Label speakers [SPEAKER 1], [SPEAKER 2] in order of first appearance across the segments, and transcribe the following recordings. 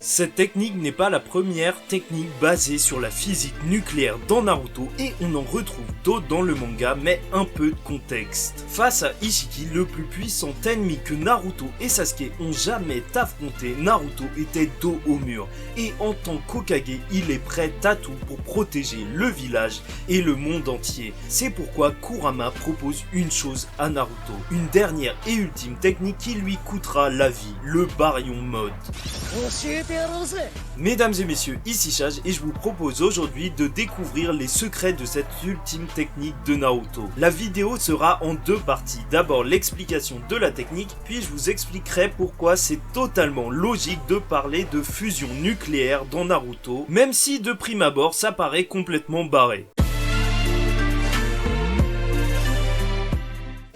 [SPEAKER 1] Cette technique n'est pas la première technique basée sur la physique nucléaire dans Naruto et on en retrouve d'autres dans le manga, mais un peu de contexte. Face à Ishiki, le plus puissant ennemi que Naruto et Sasuke ont jamais affronté, Naruto était dos au mur et en tant qu'Hokage, il est prêt à tout pour protéger le village et le monde entier. C'est pourquoi Kurama propose une chose à Naruto, une dernière et ultime technique qui lui coûtera la vie, le Baryon Mode. Mesdames et messieurs, ici Chage et je vous propose aujourd'hui de découvrir les secrets de cette ultime technique de Naruto. La vidéo sera en deux parties, d'abord l'explication de la technique, puis je vous expliquerai pourquoi c'est totalement logique de parler de fusion nucléaire dans Naruto, même si de prime abord ça paraît complètement barré.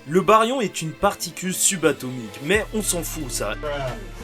[SPEAKER 1] Le baryon est une particule subatomique, mais on s'en fout ça.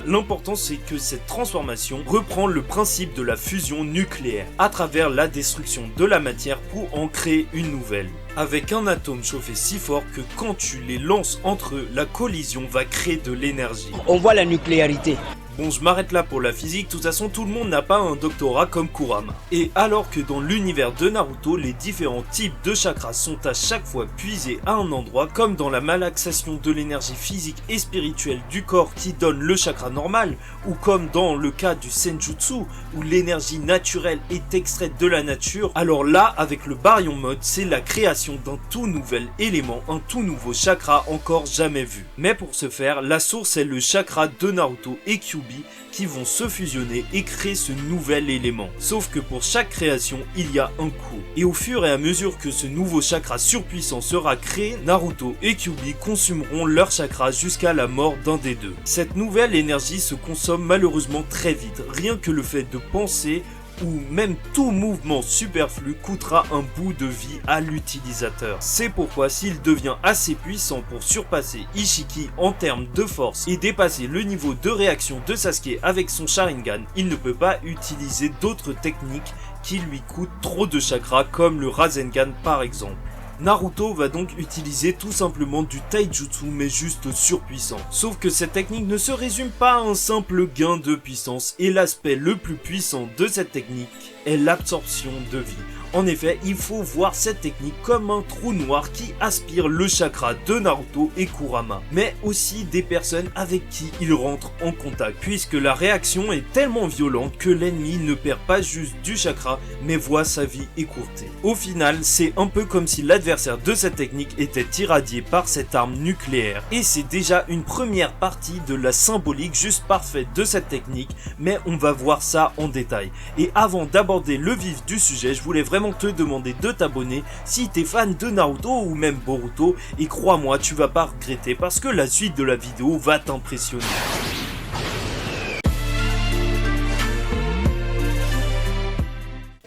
[SPEAKER 1] L'important c'est que cette transformation reprend le principe de la fusion nucléaire, à travers la destruction de la matière pour en créer une nouvelle. Avec un atome chauffé si fort que quand tu les lances entre eux, la collision va créer de l'énergie.
[SPEAKER 2] On voit la nucléarité.
[SPEAKER 1] Bon, je m'arrête là pour la physique, de toute façon tout le monde n'a pas un doctorat comme Kurama. Et alors que dans l'univers de Naruto, les différents types de chakras sont à chaque fois puisés à un endroit, comme dans la malaxation de l'énergie physique et spirituelle du corps qui donne le chakra normal, ou comme dans le cas du Senjutsu, où l'énergie naturelle est extraite de la nature, alors là, avec le Baryon Mode, c'est la création d'un tout nouvel élément, un tout nouveau chakra encore jamais vu. Mais pour ce faire, la source est le chakra de Naruto et Kyuubi, qui vont se fusionner et créer ce nouvel élément. Sauf que pour chaque création, il y a un coût. Et au fur et à mesure que ce nouveau chakra surpuissant sera créé, Naruto et Kyuubi consumeront leur chakra jusqu'à la mort d'un des deux. Cette nouvelle énergie se consomme malheureusement très vite. Rien que le fait de penser ou même tout mouvement superflu coûtera un bout de vie à l'utilisateur. C'est pourquoi s'il devient assez puissant pour surpasser Ishiki en termes de force et dépasser le niveau de réaction de Sasuke avec son Sharingan, il ne peut pas utiliser d'autres techniques qui lui coûtent trop de chakra comme le Rasengan par exemple. Naruto va donc utiliser tout simplement du taijutsu mais juste surpuissant. Sauf que cette technique ne se résume pas à un simple gain de puissance et l'aspect le plus puissant de cette technique est l'absorption de vie. En effet, il faut voir cette technique comme un trou noir qui aspire le chakra de Naruto et Kurama, mais aussi des personnes avec qui il rentre en contact, puisque la réaction est tellement violente que l'ennemi ne perd pas juste du chakra, mais voit sa vie écourtée. Au final, c'est un peu comme si l'adversaire de cette technique était irradié par cette arme nucléaire, et c'est déjà une première partie de la symbolique juste parfaite de cette technique, mais on va voir ça en détail. Et avant d'aborder le vif du sujet, je voulais vraiment te demander de t'abonner si t'es fan de Naruto ou même Boruto, et crois-moi, tu vas pas regretter parce que la suite de la vidéo va t'impressionner.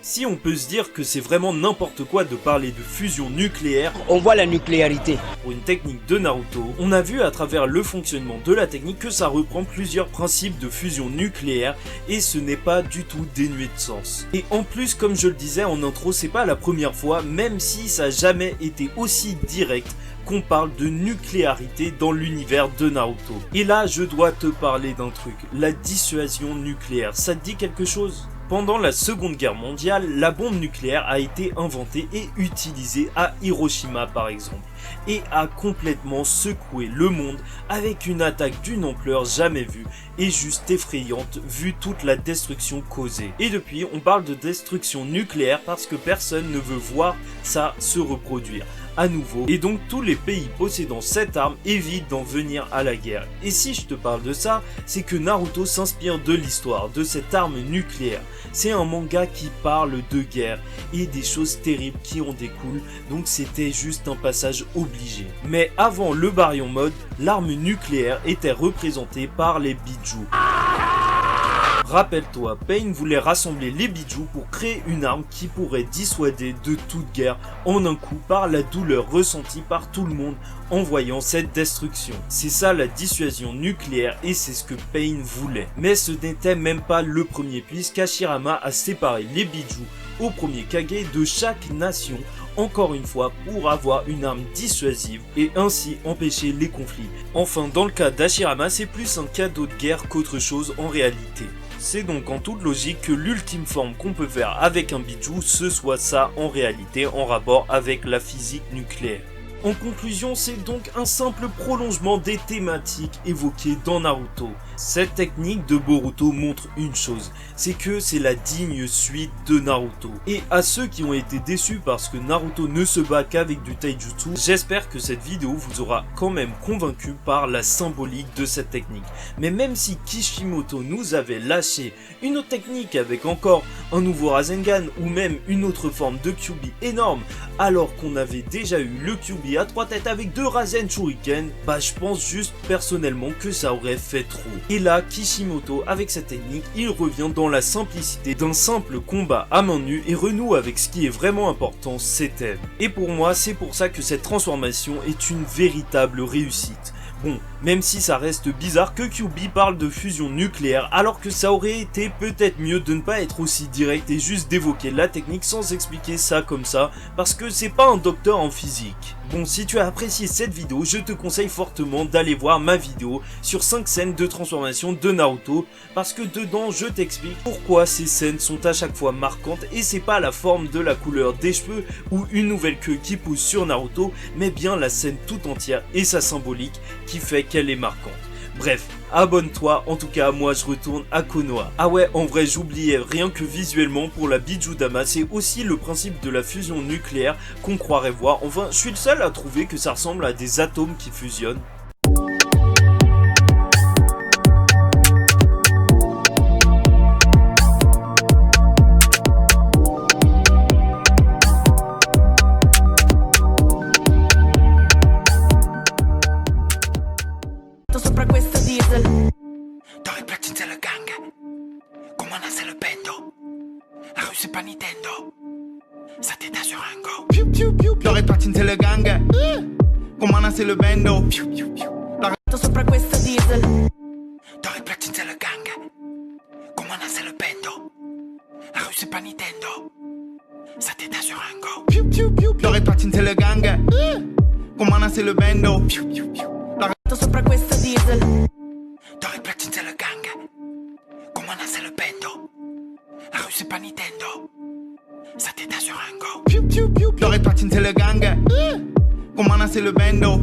[SPEAKER 1] Si on peut se dire que c'est vraiment n'importe quoi de parler de fusion nucléaire,
[SPEAKER 2] on voit la nucléarité.
[SPEAKER 1] Pour une technique de Naruto, on a vu à travers le fonctionnement de la technique que ça reprend plusieurs principes de fusion nucléaire et ce n'est pas du tout dénué de sens. Et en plus, comme je le disais en intro, c'est pas la première fois, même si ça a jamais été aussi direct, qu'on parle de nucléarité dans l'univers de Naruto. Et là, je dois te parler d'un truc, la dissuasion nucléaire. Ça te dit quelque chose ? Pendant la Seconde Guerre mondiale, la bombe nucléaire a été inventée et utilisée à Hiroshima par exemple, et a complètement secoué le monde avec une attaque d'une ampleur jamais vue et juste effrayante vu toute la destruction causée. Et depuis, on parle de destruction nucléaire parce que personne ne veut voir ça se reproduire à nouveau, et donc tous les pays possédant cette arme évitent d'en venir à la guerre. Et si je te parle de ça, c'est que Naruto s'inspire de l'histoire de cette arme nucléaire. C'est un manga qui parle de guerre et des choses terribles qui en découlent, donc c'était juste un passage obligé. Mais avant le Baryon Mode, l'arme nucléaire était représentée par les Biju. Rappelle-toi, Pain voulait rassembler les Biju pour créer une arme qui pourrait dissuader de toute guerre en un coup par la douleur ressentie par tout le monde en voyant cette destruction. C'est ça la dissuasion nucléaire et c'est ce que Pain voulait. Mais ce n'était même pas le premier puisqu'Hashirama a séparé les Biju au premier Kage de chaque nation, encore une fois pour avoir une arme dissuasive et ainsi empêcher les conflits. Enfin, dans le cas d'Hashirama, c'est plus un cadeau de guerre qu'autre chose en réalité. C'est donc en toute logique que l'ultime forme qu'on peut faire avec un bijou, ce soit ça en réalité en rapport avec la physique nucléaire. En conclusion, c'est donc un simple prolongement des thématiques évoquées dans Naruto. Cette technique de Boruto montre une chose, c'est que c'est la digne suite de Naruto. Et à ceux qui ont été déçus parce que Naruto ne se bat qu'avec du taijutsu, j'espère que cette vidéo vous aura quand même convaincu par la symbolique de cette technique. Mais même si Kishimoto nous avait lâché une autre technique avec encore un nouveau Rasengan ou même une autre forme de Kyuubi énorme, alors qu'on avait déjà eu le Kyuubi à 3 têtes avec 2 Rasen Shuriken, bah je pense juste personnellement que ça aurait fait trop. Et là, Kishimoto, avec cette technique, il revient dans la simplicité d'un simple combat à main nue et renoue avec ce qui est vraiment important, ses thèmes. Et pour moi, c'est pour ça que cette transformation est une véritable réussite. Bon, même si ça reste bizarre que Kyuubi parle de fusion nucléaire alors que ça aurait été peut-être mieux de ne pas être aussi direct et juste d'évoquer la technique sans expliquer ça comme ça parce que c'est pas un docteur en physique. Bon, si tu as apprécié cette vidéo, je te conseille fortement d'aller voir ma vidéo sur 5 scènes de transformation de Naruto parce que dedans je t'explique pourquoi ces scènes sont à chaque fois marquantes et c'est pas la forme de la couleur des cheveux ou une nouvelle queue qui pousse sur Naruto mais bien la scène tout entière et sa symbolique qui fait qu'elle est marquante. Bref, abonne-toi, en tout cas moi je retourne à Konoha. Ah ouais, en vrai j'oubliais, rien que visuellement pour la Bijudama, c'est aussi le principe de la fusion nucléaire qu'on croirait voir. Enfin, je suis le seul à trouver que ça ressemble à des atomes qui fusionnent.
[SPEAKER 3] Sopra questo diesel
[SPEAKER 4] T'aurais platiné le gang. Comment c'est le bendo? La rue c'est pas Nintendo. Ça t'éteint sur un go. T'aurais platiné le gang. Comment c'est le bendo?
[SPEAKER 3] sopra questo diesel
[SPEAKER 4] T'aurais platiné le gang. Comment c'est le bendo? La rue c'est pas Nintendo. Ça t'éteint sur un go. T'aurais platiné le gang. Comment c'est le bendo?
[SPEAKER 3] sopra questo diesel
[SPEAKER 4] T'aurais platiné le gang. Comment c'est le bendo? La rue c'est pas Nintendo. Ça t'éteint sur un go. T'aurais platiné le gang. Comment c'est le bendo?